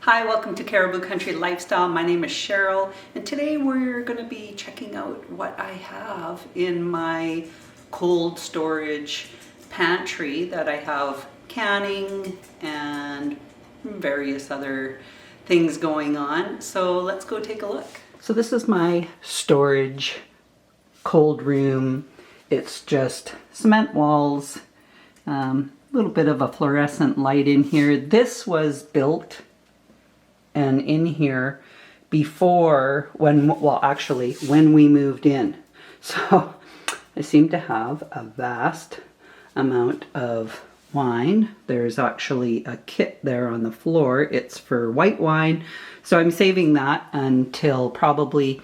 Hi, welcome to Caribou Country Lifestyle. My name is Cheryl, and today we're going to be checking out what I have in my cold storage pantry that I have canning and various other things going on. So let's go take a look. So this is my storage cold room. It's just cement walls, a little bit of a fluorescent light in here. This was built and in here before when we moved in. So I seem to have a vast amount of wine. There's actually a kit there on the floor. It's for white wine. So I'm saving that until probably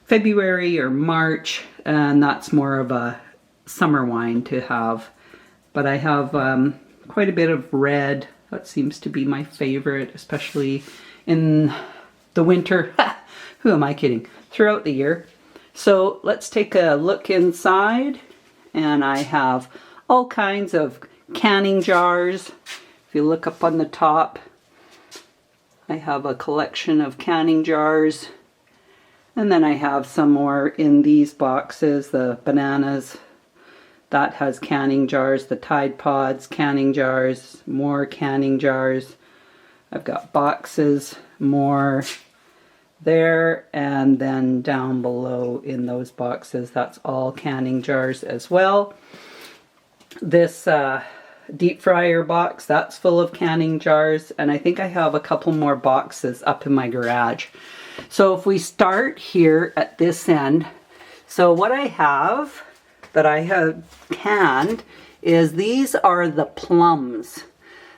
February or March, and that's more of a summer wine to have. But I have quite a bit of red. That seems to be my favorite, especially in the winter. Who am I kidding? Throughout the year. So let's take a look inside, and I have all kinds of canning jars. If you look up on the top, I have a collection of canning jars, and then I have some more in these boxes. The bananas, that has canning jars. The Tide Pods, canning jars, more canning jars. I've got boxes, more there, and then down below in those boxes, that's all canning jars as well. This deep fryer box, that's full of canning jars, and I think I have a couple more boxes up in my garage. So if we start here at this end, so what I have that I have canned is these are the plums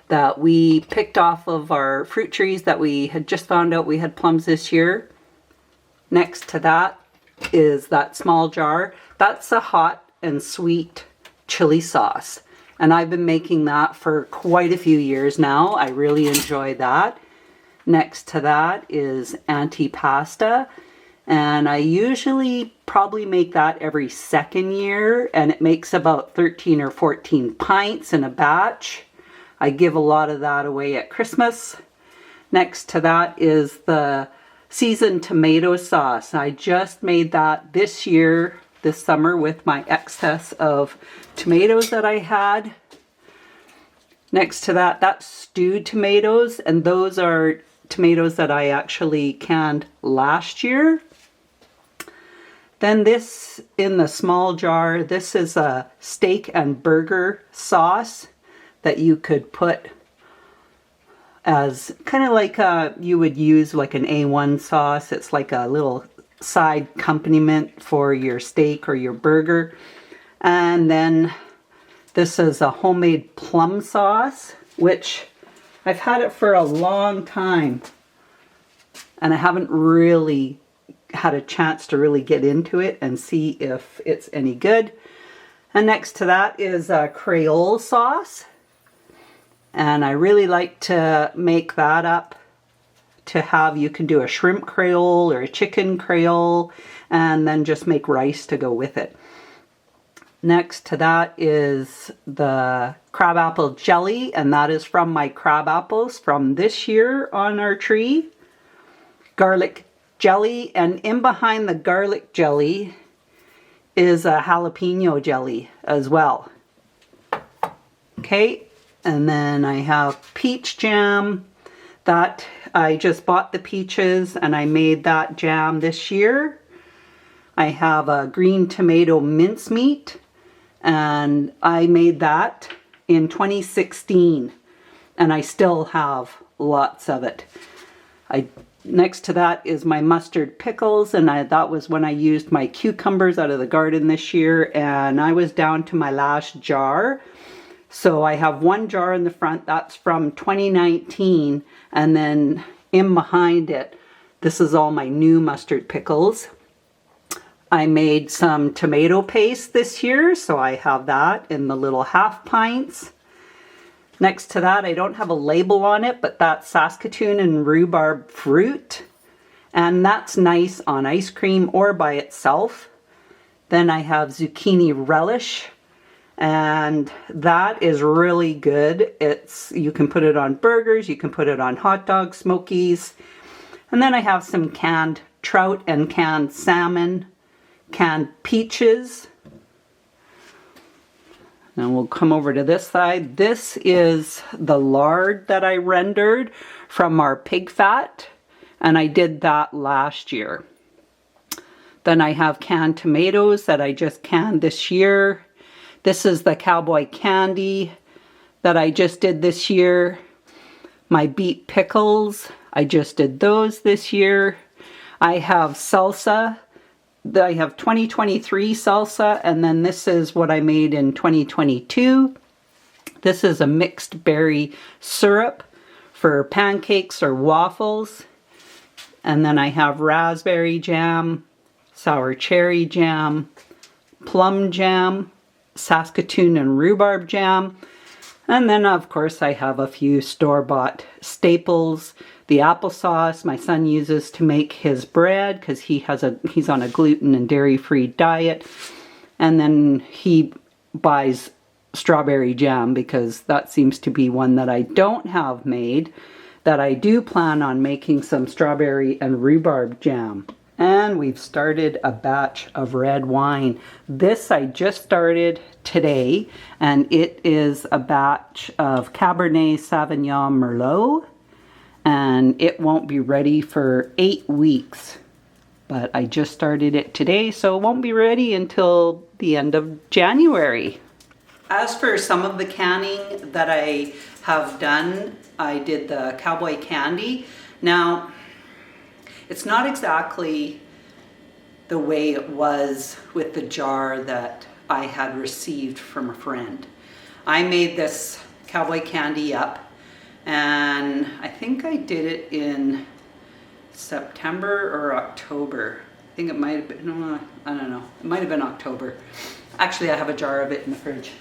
that we picked off of our fruit trees that we had just found out we had plums this year. Next to that is that small jar. That's a hot and sweet chili sauce. And I've been making that for quite a few years now. I really enjoy that. Next to that is antipasta. And I usually probably make that every second year. And it makes about 13 or 14 pints in a batch. I give a lot of that away at Christmas. Next to that is the seasoned tomato sauce. I just made that this year, this summer, with my excess of tomatoes that I had. Next to that, that's stewed tomatoes, and those are tomatoes that I actually canned last year. Then this in the small jar, this is a steak and burger sauce that you could put as kind of like you would use like an A1 sauce. It's like a little side accompaniment for your steak or your burger. And then this is a homemade plum sauce, which I've had it for a long time, and I haven't really had a chance to really get into it and see if it's any good. And next to that is a Creole sauce. And I really like to make that up to have, you can do a shrimp Creole or a chicken Creole, and then just make rice to go with it. Next to that is the crabapple jelly, and that is from my crab apples from this year on our tree. Garlic jelly, and in behind the garlic jelly is a jalapeno jelly as well. Okay. And then I have peach jam that I just bought the peaches and I made that jam this year. I have a green tomato mincemeat, and I made that in 2016, and I still have lots of it. Next to that is my mustard pickles, and that was when I used my cucumbers out of the garden this year, and I was down to my last jar. So I have one jar in the front, that's from 2019, and then in behind it, this is all my new mustard pickles. I made some tomato paste this year, so I have that in the little half pints. Next to that, I don't have a label on it, but that's Saskatoon and rhubarb fruit, and that's nice on ice cream or by itself. Then I have zucchini relish, and that is really good. You can put it on burgers, you can put it on hot dogs, smokies. And then I have some canned trout and canned salmon, canned peaches. Now we'll come over to this side. This is the lard that I rendered from our pig fat, and I did that last year. Then I have canned tomatoes that I just canned this year. This is the Cowboy Candy that I just did this year. My beet pickles, I just did those this year. I have salsa. I have 2023 salsa, and then this is what I made in 2022. This is a mixed berry syrup for pancakes or waffles. And then I have raspberry jam, sour cherry jam, plum jam, Saskatoon and rhubarb jam. And then of course I have a few store-bought staples. The applesauce my son uses to make his bread because he's on a gluten and dairy-free diet. And then he buys strawberry jam because that seems to be one that I don't have made, that I do plan on making some strawberry and rhubarb jam. And we've started a batch of red wine. This I just started today, and it is a batch of Cabernet Sauvignon Merlot, and it won't be ready for 8 weeks. But I just started it today, so it won't be ready until the end of January. As for some of the canning that I have done, I did the Cowboy Candy. Now, it's not exactly the way it was with the jar that I had received from a friend. I made this Cowboy Candy up, and I think I did it in September or October. I think it might have been, no, I don't know. It might have been October. Actually, I have a jar of it in the fridge.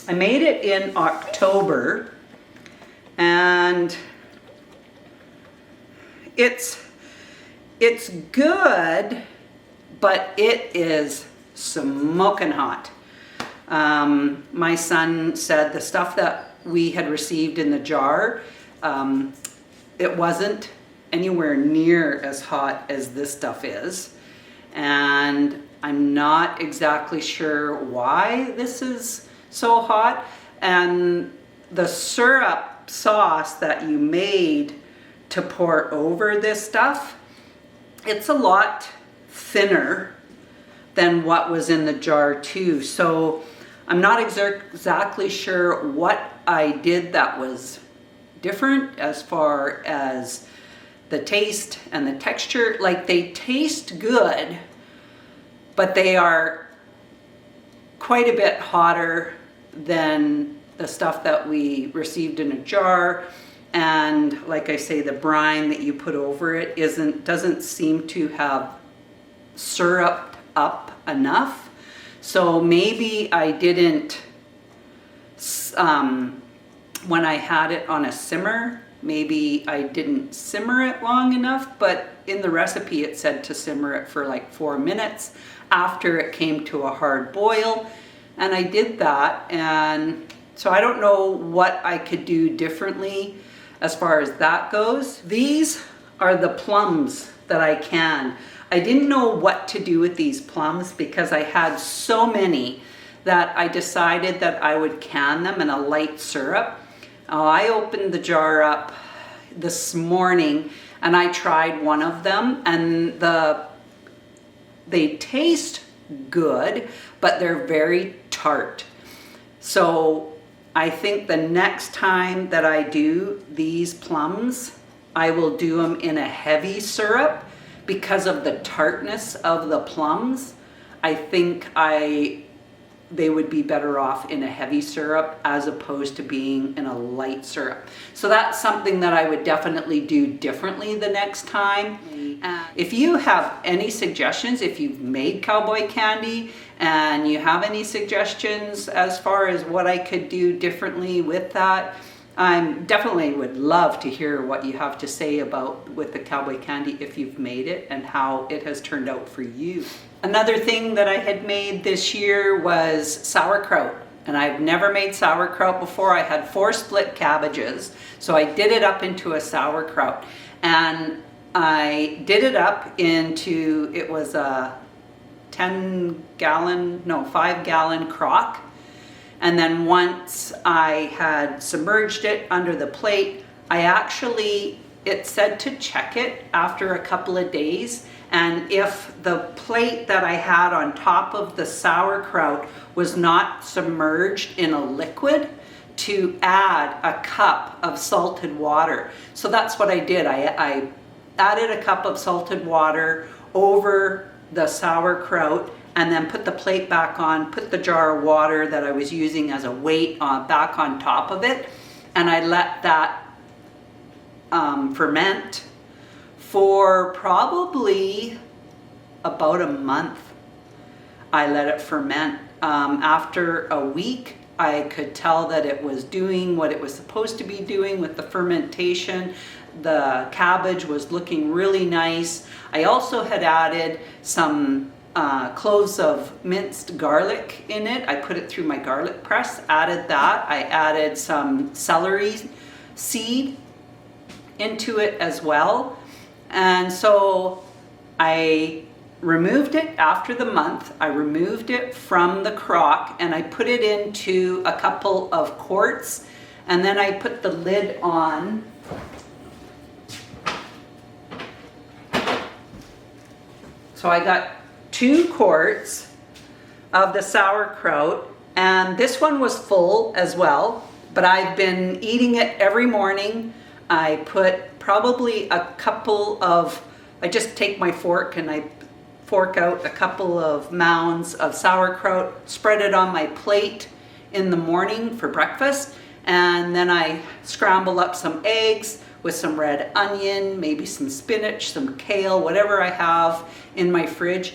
I made it in October, and it's good, but it is smoking hot. My son said the stuff that we had received in the jar, it wasn't anywhere near as hot as this stuff is, and I'm not exactly sure why this is so hot. And the syrup sauce that you made to pour over this stuff, it's a lot thinner than what was in the jar too. So I'm not exactly sure what I did that was different as far as the taste and the texture. Like, they taste good, but they are quite a bit hotter than the stuff that we received in a jar. And like I say, the brine that you put over it doesn't seem to have syruped up enough. So maybe I didn't, when I had it on a simmer, maybe I didn't simmer it long enough, but in the recipe it said to simmer it for like 4 minutes after it came to a hard boil. And I did that, and so I don't know what I could do differently as far as that goes. These are the plums that I can. I didn't know what to do with these plums because I had so many that I decided that I would can them in a light syrup. I opened the jar up this morning and I tried one of them, and they taste good, but they're very tart. So I think the next time that I do these plums, I will do them in a heavy syrup because of the tartness of the plums. I think they would be better off in a heavy syrup as opposed to being in a light syrup. So that's something that I would definitely do differently the next time. If you have any suggestions, if you've made Cowboy Candy and you have any suggestions as far as what I could do differently with that, I definitely would love to hear what you have to say about with the Cowboy Candy, if you've made it and how it has turned out for you. Another thing that I had made this year was sauerkraut. And I've never made sauerkraut before. I had 4 split cabbages, so I did it up into a sauerkraut. And I did it up into, it was a 5-gallon crock. And then once I had submerged it under the plate, it said to check it after a couple of days. And if the plate that I had on top of the sauerkraut was not submerged in a liquid, to add a cup of salted water. So that's what I did. I added a cup of salted water over the sauerkraut, and then put the plate back on, put the jar of water that I was using as a weight back on top of it, and I let that ferment for probably about a month. I let it ferment. After a week, I could tell that it was doing what it was supposed to be doing with the fermentation. The cabbage was looking really nice. I also had added some cloves of minced garlic in it. I put it through my garlic press, added that. I added some celery seed into it as well. And so I removed it after the month. I removed it from the crock and I put it into a couple of quarts, and then I put the lid on. So I got 2 quarts of the sauerkraut, and this one was full as well, but I've been eating it every morning. I put probably I just take my fork and I fork out a couple of mounds of sauerkraut, spread it on my plate in the morning for breakfast, and then I scramble up some eggs with some red onion, maybe some spinach, some kale, whatever I have in my fridge.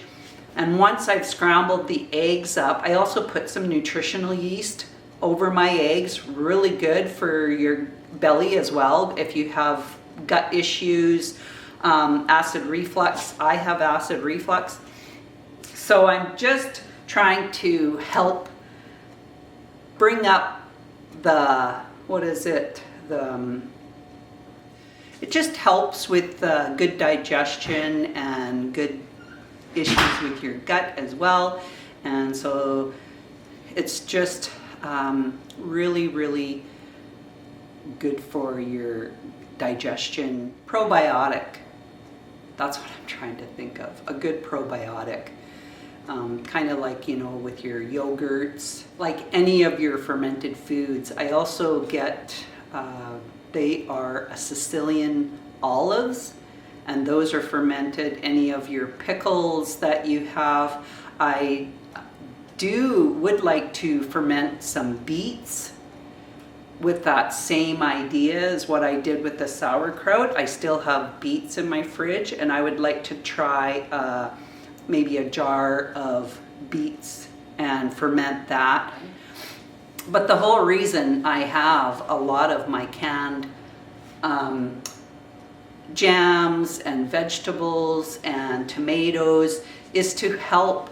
And once I've scrambled the eggs up, I also put some nutritional yeast over my eggs. Really good for your belly as well if you have gut issues, acid reflux. I have acid reflux. So I'm just trying to help bring up it just helps with good digestion and good issues with your gut as well. And so it's just really, really good for your digestion. Probiotic. That's what I'm trying to think of. A good probiotic. Kind of like, with your yogurts, like any of your fermented foods. I also get, they are Sicilian olives, and those are fermented. Any of your pickles that you have. I would like to ferment some beets with that same idea as what I did with the sauerkraut. I still have beets in my fridge, and I would like to try maybe a jar of beets and ferment that. But the whole reason I have a lot of my canned jams and vegetables and tomatoes is to help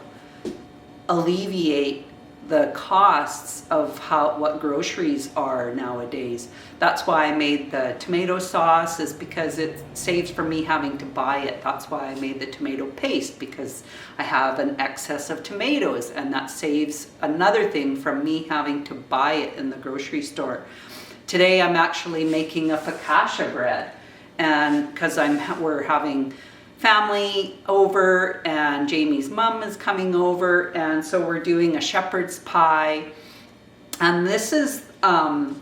alleviate the costs of what groceries are nowadays. That's why I made the tomato sauce, is because it saves for me having to buy it. That's why I made the tomato paste, because I have an excess of tomatoes, and that saves another thing from me having to buy it in the grocery store. Today I'm actually making a focaccia bread, and because we're having family over, and Jamie's mom is coming over, and so we're doing a shepherd's pie. And this is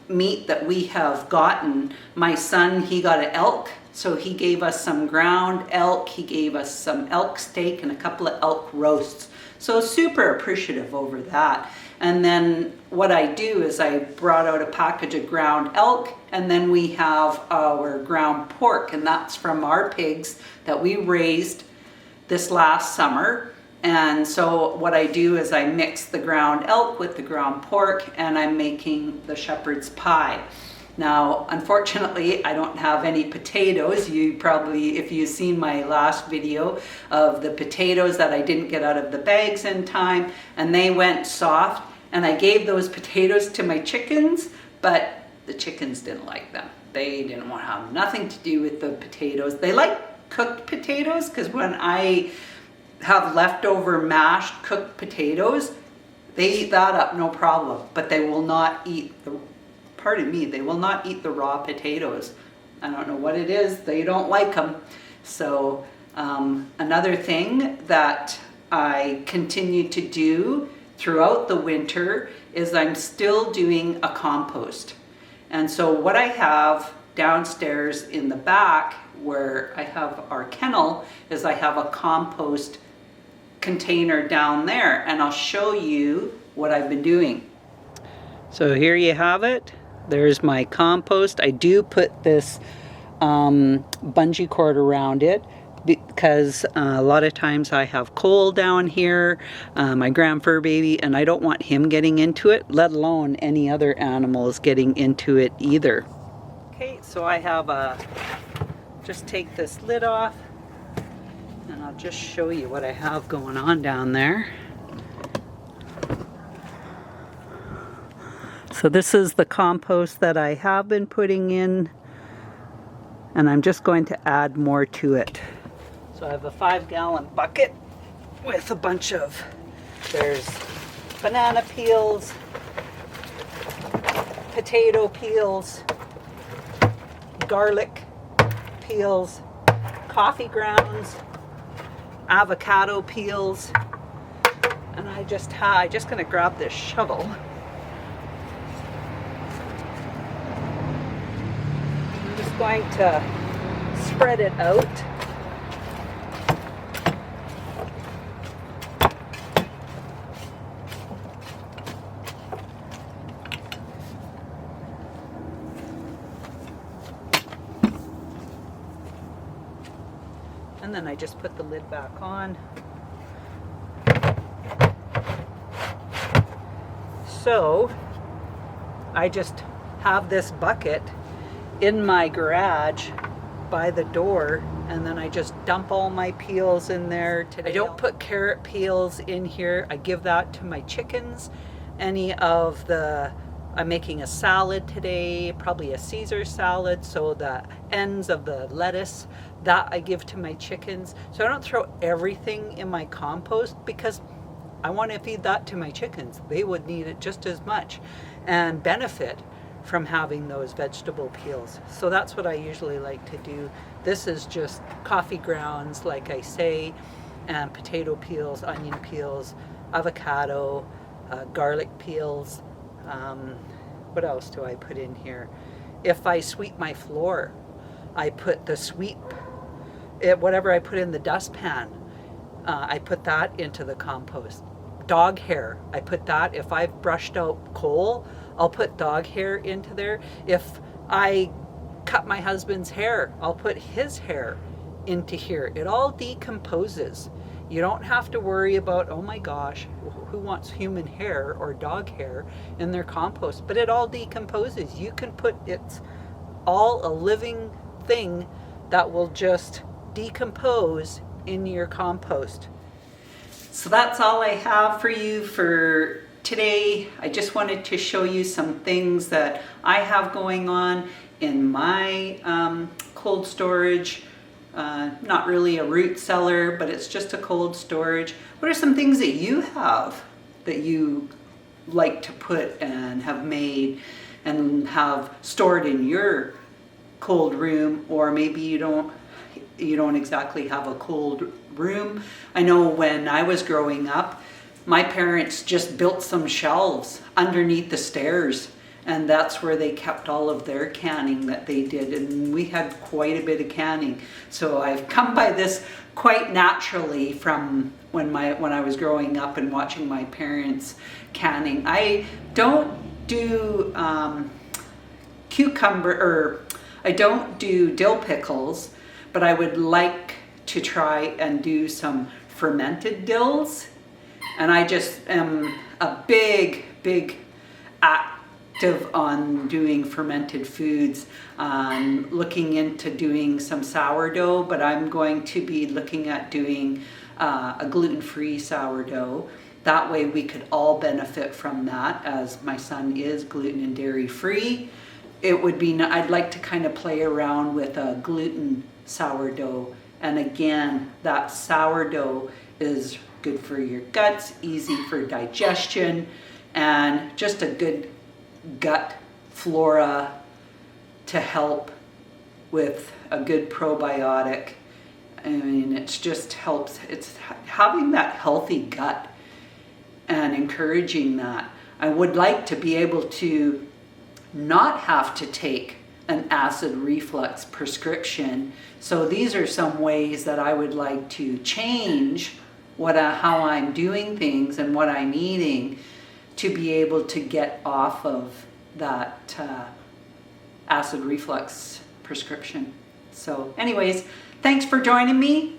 meat that we have gotten. My son, he got an elk, so he gave us some ground elk, he gave us some elk steak and a couple of elk roasts. So super appreciative over that. And then what I do is I brought out a package of ground elk, and then we have our ground pork, and that's from our pigs that we raised this last summer. And so what I do is I mix the ground elk with the ground pork, and I'm making the shepherd's pie. Now, unfortunately, I don't have any potatoes. You probably, if you've seen my last video of the potatoes that I didn't get out of the bags in time, and they went soft, and I gave those potatoes to my chickens, but the chickens didn't like them. They didn't want to have nothing to do with the potatoes. They like cooked potatoes, because when I have leftover mashed cooked potatoes, they eat that up no problem, but they will not eat they will not eat the raw potatoes. I don't know what it is, they don't like them. So another thing that I continue to do throughout the winter is I'm still doing a compost. And so what I have downstairs in the back where I have our kennel is I have a compost container down there, and I'll show you what I've been doing. So here you have it. There's my compost. I do put this bungee cord around it because a lot of times I have Cole down here, my grand fur baby, and I don't want him getting into it, let alone any other animals getting into it either. Okay, so I have just take this lid off, and I'll just show you what I have going on down there. So this is the compost that I have been putting in, and I'm just going to add more to it. So I have a 5-gallon bucket with a bunch of, there's banana peels, potato peels, garlic peels, coffee grounds, avocado peels, and I'm just gonna grab this shovel. I'm just going to spread it out. And then I just put the lid back on. So I just have this bucket in my garage by the door, and then I just dump all my peels in there. Today I don't put carrot peels in here. I give that to my chickens. Any of the, I'm making a salad today, probably a Caesar salad, so the ends of the lettuce, that I give to my chickens. So I don't throw everything in my compost because I want to feed that to my chickens. They would need it just as much and benefit from having those vegetable peels. So that's what I usually like to do. This is just coffee grounds, like I say, and potato peels, onion peels, avocado, garlic peels. What else do I put in here? If I sweep my floor, I put the whatever I put in the dustpan, I put that into the compost. Dog hair, I put that. If I've brushed out coal, I'll put dog hair into there. If I cut my husband's hair, I'll put his hair into here. It all decomposes. You don't have to worry about, oh my gosh, who wants human hair or dog hair in their compost? But it all decomposes. You can put, it's all a living thing that will just decompose in your compost. So that's all I have for you for today. I just wanted to show you some things that I have going on in my cold storage. Not really a root cellar, but it's just a cold storage. What are some things that you have that you like to put and have made and have stored in your cold room? Or maybe you don't exactly have a cold room. I know when I was growing up, my parents just built some shelves underneath the stairs, and that's where they kept all of their canning that they did, and we had quite a bit of canning. So I've come by this quite naturally from when I was growing up and watching my parents canning. I don't do I don't do dill pickles, but I would like to try and do some fermented dills. And I just am a big active on doing fermented foods. Looking into doing some sourdough, but I'm going to be looking at doing a gluten-free sourdough. That way we could all benefit from that, as my son is gluten and dairy free. It would be, I'd like to kind of play around with a gluten sourdough. And again, that sourdough is good for your guts, easy for digestion, and just a good gut flora to help with a good probiotic. I mean, it's just helps. It's having that healthy gut and encouraging that. I would like to be able to not have to take an acid reflux prescription. So these are some ways that I would like to change how I'm doing things and what I'm eating to be able to get off of that acid reflux prescription. So anyways, thanks for joining me.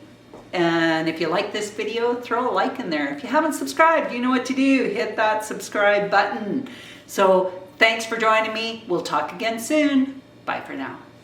And if you like this video, throw a like in there. If you haven't subscribed, you know what to do. Hit that subscribe button. So thanks for joining me. We'll talk again soon. Bye for now.